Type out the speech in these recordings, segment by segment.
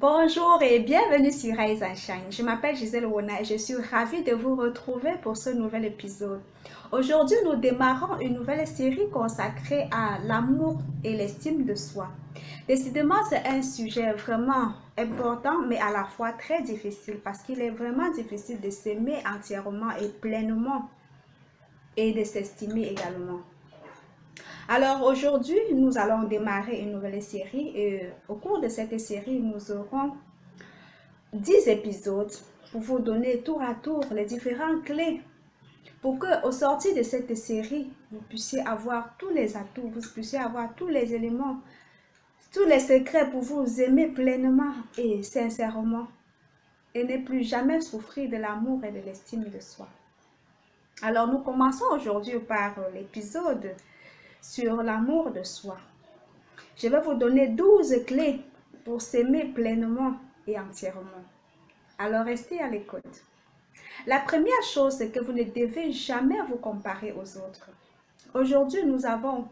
Bonjour et bienvenue sur Rise and Shine. Je m'appelle Gisèle Wona et je suis ravie de vous retrouver pour ce nouvel épisode. Aujourd'hui, nous démarrons une nouvelle série consacrée à l'amour et l'estime de soi. Décidément, c'est un sujet vraiment important, mais à la fois très difficile parce qu'il est vraiment difficile de s'aimer entièrement et pleinement et de s'estimer également. Alors aujourd'hui, nous allons démarrer une nouvelle série et au cours de cette série, nous aurons 10 épisodes pour vous donner tour à tour les différentes clés pour que, au sortir de cette série, vous puissiez avoir tous les atouts, vous puissiez avoir tous les éléments, tous les secrets pour vous aimer pleinement et sincèrement et ne plus jamais souffrir de l'amour et de l'estime de soi. Alors, nous commençons aujourd'hui par l'épisode sur l'amour de soi. Je vais vous donner 12 clés pour s'aimer pleinement et entièrement. Alors, restez à l'écoute. La première chose, c'est que vous ne devez jamais vous comparer aux autres. Aujourd'hui, nous avons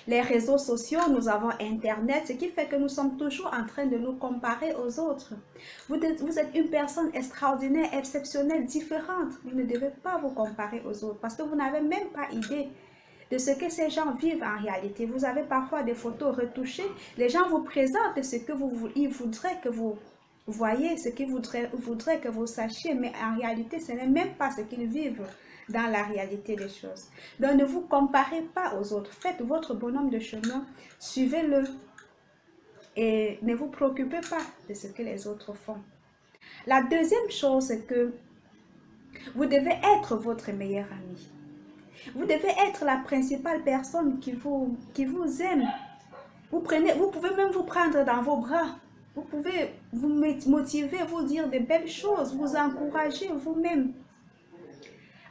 les réseaux sociaux, nous avons Internet, ce qui fait que nous sommes toujours en train de nous comparer aux autres. Vous êtes une personne extraordinaire, exceptionnelle, différente. Vous ne devez pas vous comparer aux autres parce que vous n'avez même pas idée de ce que ces gens vivent en réalité. Vous avez parfois des photos retouchées. Les gens vous présentent ce que ils voudraient que vous voyez, ce qu'ils voudraient que vous sachiez, mais en réalité, ce n'est même pas ce qu'ils vivent dans la réalité des choses. Donc, ne vous comparez pas aux autres. Faites votre bonhomme de chemin, suivez-le et ne vous préoccupez pas de ce que les autres font. La deuxième chose, c'est que vous devez être votre meilleur ami. Vous devez être la principale personne qui vous aime. Vous pouvez même vous prendre dans vos bras. Vous pouvez vous motiver, vous dire de belles choses, vous encourager vous-même.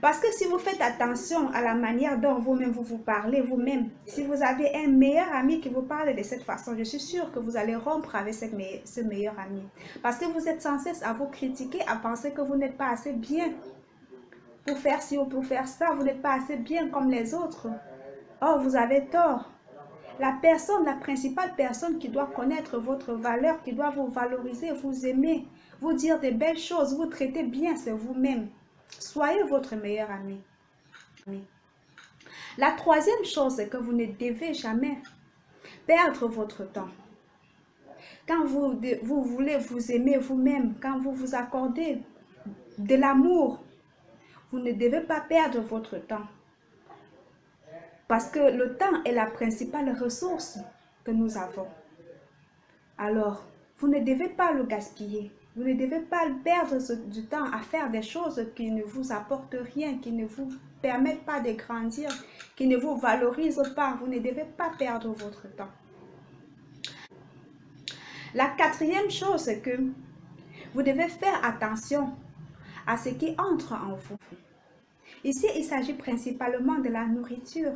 Parce que si vous faites attention à la manière dont vous-même vous parlez, vous-même, si vous avez un meilleur ami qui vous parle de cette façon, je suis sûre que vous allez rompre avec ce meilleur ami. Parce que vous êtes sans cesse à vous critiquer, à penser que vous n'êtes pas assez bien pour faire ci ou pour faire ça, vous n'êtes pas assez bien comme les autres. Or, vous avez tort. La principale personne qui doit connaître votre valeur, qui doit vous valoriser, vous aimer, vous dire de belles choses, vous traiter bien, c'est vous-même. Soyez votre meilleur ami. La troisième chose, c'est que vous ne devez jamais perdre votre temps. Quand vous voulez vous aimer vous-même, quand vous vous accordez de l'amour, vous ne devez pas perdre votre temps. Parce que le temps est la principale ressource que nous avons. Alors, vous ne devez pas le gaspiller. Vous ne devez pas perdre du temps à faire des choses qui ne vous apportent rien, qui ne vous permettent pas de grandir, qui ne vous valorisent pas. Vous ne devez pas perdre votre temps. La quatrième chose, c'est que vous devez faire attention à ce qui entre en vous. Ici, il s'agit principalement de la nourriture.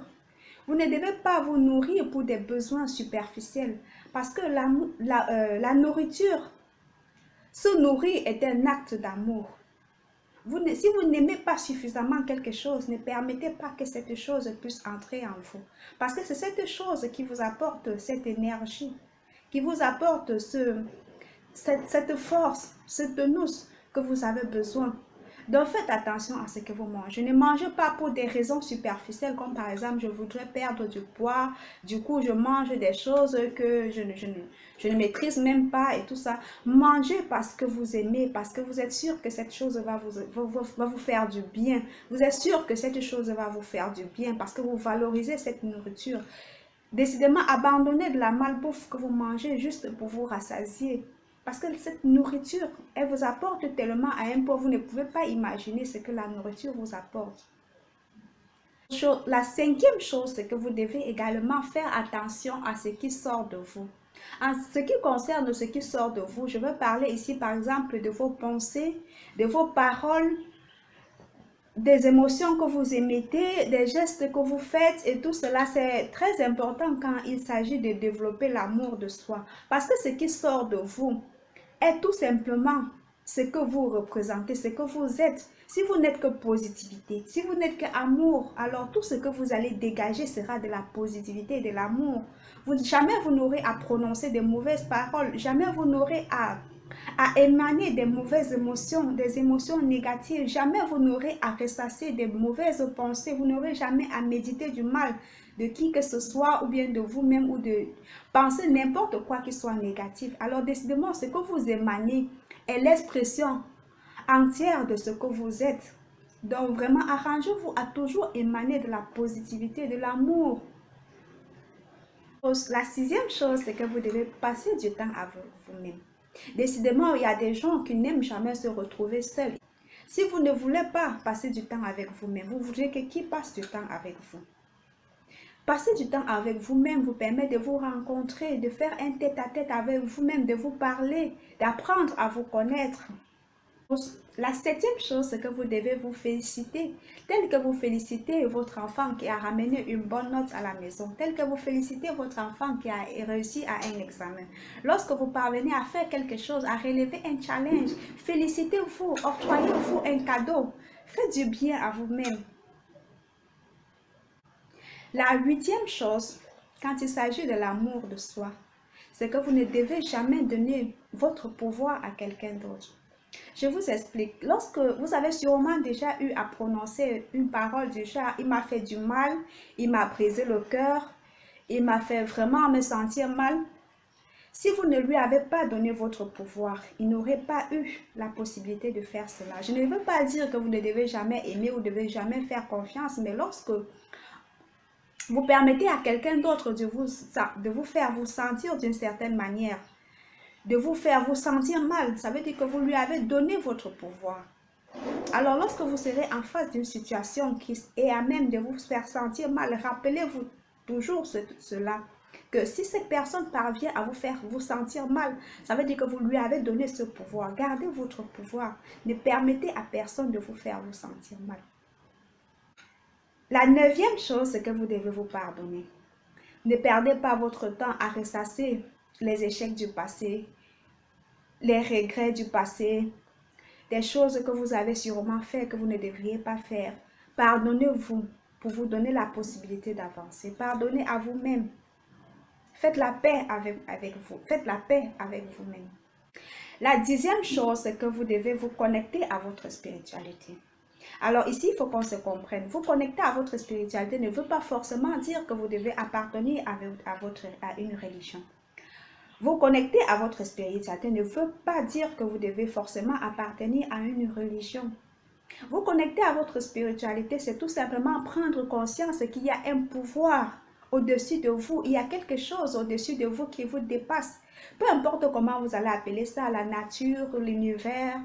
Vous ne devez pas vous nourrir pour des besoins superficiels parce que la nourriture, se nourrir est un acte d'amour. Si vous n'aimez pas suffisamment quelque chose, ne permettez pas que cette chose puisse entrer en vous. Parce que c'est cette chose qui vous apporte cette énergie, qui vous apporte cette force, cette tenue que vous avez besoin. Donc faites attention à ce que vous mangez. Ne mangez pas pour des raisons superficielles comme par exemple je voudrais perdre du poids, du coup je mange des choses que je ne maîtrise même pas et tout ça. Mangez parce que vous aimez, parce que vous êtes sûr que cette chose va vous faire du bien. Vous êtes sûr que cette chose va vous faire du bien parce que vous valorisez cette nourriture. Décidément, abandonnez de la malbouffe que vous mangez juste pour vous rassasier. Parce que cette nourriture, elle vous apporte tellement à un point, vous ne pouvez pas imaginer ce que la nourriture vous apporte. La cinquième chose, c'est que vous devez également faire attention à ce qui sort de vous. En ce qui concerne ce qui sort de vous, je veux parler ici par exemple de vos pensées, de vos paroles, des émotions que vous émettez, des gestes que vous faites et tout cela, c'est très important quand il s'agit de développer l'amour de soi. Parce que ce qui sort de vous est tout simplement ce que vous représentez, ce que vous êtes. Si vous n'êtes que positivité, si vous n'êtes que amour, alors tout ce que vous allez dégager sera de la positivité et de l'amour. Jamais vous n'aurez à prononcer de mauvaises paroles, jamais vous n'aurez à émaner des mauvaises émotions, des émotions négatives. Jamais vous n'aurez à ressasser des mauvaises pensées. Vous n'aurez jamais à méditer du mal de qui que ce soit ou bien de vous-même ou de penser n'importe quoi qui soit négatif. Alors décidément, ce que vous émanez est l'expression entière de ce que vous êtes. Donc vraiment, arrangez-vous à toujours émaner de la positivité, de l'amour. La sixième chose, c'est que vous devez passer du temps avec vous-même. Décidément, il y a des gens qui n'aiment jamais se retrouver seuls. Si vous ne voulez pas passer du temps avec vous-même, vous voudrez que qui passe du temps avec vous? Passer du temps avec vous-même vous permet de vous rencontrer, de faire un tête-à-tête avec vous-même, de vous parler, d'apprendre à vous connaître. La septième chose, c'est que vous devez vous féliciter, tel que vous félicitez votre enfant qui a ramené une bonne note à la maison, tel que vous félicitez votre enfant qui a réussi à un examen. Lorsque vous parvenez à faire quelque chose, à relever un challenge, félicitez-vous, octroyez-vous un cadeau, faites du bien à vous-même. La huitième chose, quand il s'agit de l'amour de soi, c'est que vous ne devez jamais donner votre pouvoir à quelqu'un d'autre. Je vous explique. Lorsque vous avez sûrement déjà eu à prononcer une parole du genre « il m'a fait du mal, il m'a brisé le cœur, il m'a fait vraiment me sentir mal », si vous ne lui avez pas donné votre pouvoir, il n'aurait pas eu la possibilité de faire cela. Je ne veux pas dire que vous ne devez jamais aimer ou ne devez jamais faire confiance, mais lorsque vous permettez à quelqu'un d'autre de vous faire vous sentir d'une certaine manière, de vous faire vous sentir mal, ça veut dire que vous lui avez donné votre pouvoir. Alors lorsque vous serez en face d'une situation qui est à même de vous faire sentir mal, rappelez-vous toujours cela, que si cette personne parvient à vous faire vous sentir mal, ça veut dire que vous lui avez donné ce pouvoir. Gardez votre pouvoir, ne permettez à personne de vous faire vous sentir mal. La neuvième chose, c'est que vous devez vous pardonner. Ne perdez pas votre temps à ressasser les échecs du passé, les regrets du passé, des choses que vous avez sûrement fait que vous ne devriez pas faire. Pardonnez-vous pour vous donner la possibilité d'avancer. Pardonnez à vous-même. Faites la paix avec vous. Faites la paix avec vous-même. La dixième chose, c'est que vous devez vous connecter à votre spiritualité. Alors ici, il faut qu'on se comprenne. Vous connecter à votre spiritualité ne veut pas forcément dire que vous devez appartenir à une religion. Vous connecter à votre spiritualité ne veut pas dire que vous devez forcément appartenir à une religion. Vous connecter à votre spiritualité, c'est tout simplement prendre conscience qu'il y a un pouvoir au-dessus de vous. Il y a quelque chose au-dessus de vous qui vous dépasse. Peu importe comment vous allez appeler ça, la nature, l'univers,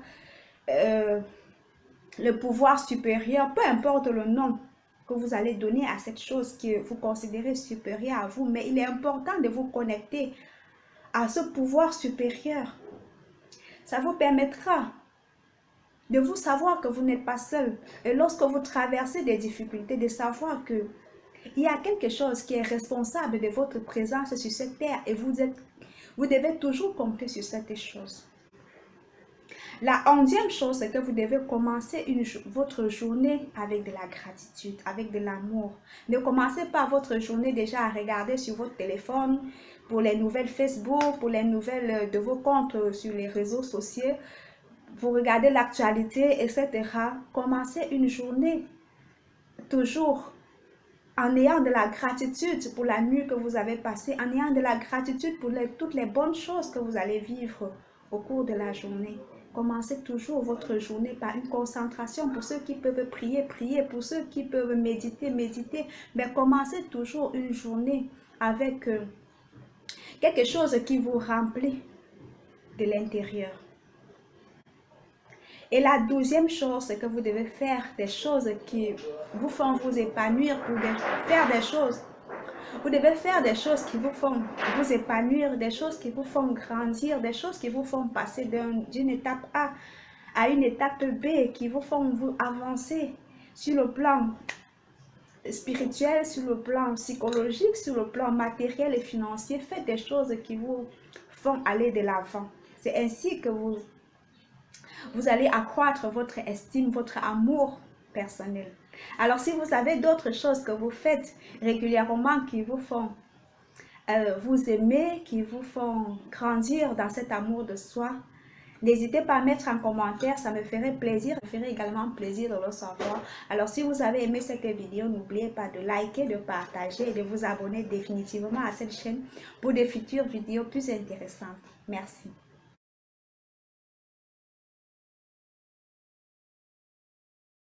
le pouvoir supérieur, peu importe le nom que vous allez donner à cette chose que vous considérez supérieure à vous, mais il est important de vous connecter à ce pouvoir supérieur. Ça vous permettra de vous savoir que vous n'êtes pas seul. Et lorsque vous traversez des difficultés, de savoir que il y a quelque chose qui est responsable de votre présence sur cette terre et vous devez toujours compter sur cette chose. La 11e chose, c'est que vous devez commencer votre journée avec de la gratitude, avec de l'amour. Ne commencez pas votre journée déjà à regarder sur votre téléphone pour les nouvelles Facebook, pour les nouvelles de vos comptes sur les réseaux sociaux, pour regarder l'actualité, etc. Commencez une journée toujours en ayant de la gratitude pour la nuit que vous avez passée, en ayant de la gratitude pour toutes les bonnes choses que vous allez vivre au cours de la journée. Commencez toujours votre journée par une concentration. Pour ceux qui peuvent prier, prier. Pour ceux qui peuvent méditer, méditer. Mais commencez toujours une journée avec quelque chose qui vous remplit de l'intérieur. Et la 12e chose, c'est que vous devez faire des choses qui vous font vous épanouir, pour faire des choses. Vous devez faire des choses qui vous font vous épanouir, des choses qui vous font grandir, des choses qui vous font passer d'une étape A à une étape B, qui vous font vous avancer sur le plan spirituel, sur le plan psychologique, sur le plan matériel et financier. Faites des choses qui vous font aller de l'avant. C'est ainsi que vous Vous allez accroître votre estime, votre amour personnel. Alors, si vous avez d'autres choses que vous faites régulièrement qui vous font vous aimer, qui vous font grandir dans cet amour de soi, n'hésitez pas à mettre en commentaire, ça me ferait plaisir, ça me ferait également plaisir de le savoir. Alors si vous avez aimé cette vidéo, n'oubliez pas de liker, de partager et de vous abonner définitivement à cette chaîne pour des futures vidéos plus intéressantes. Merci.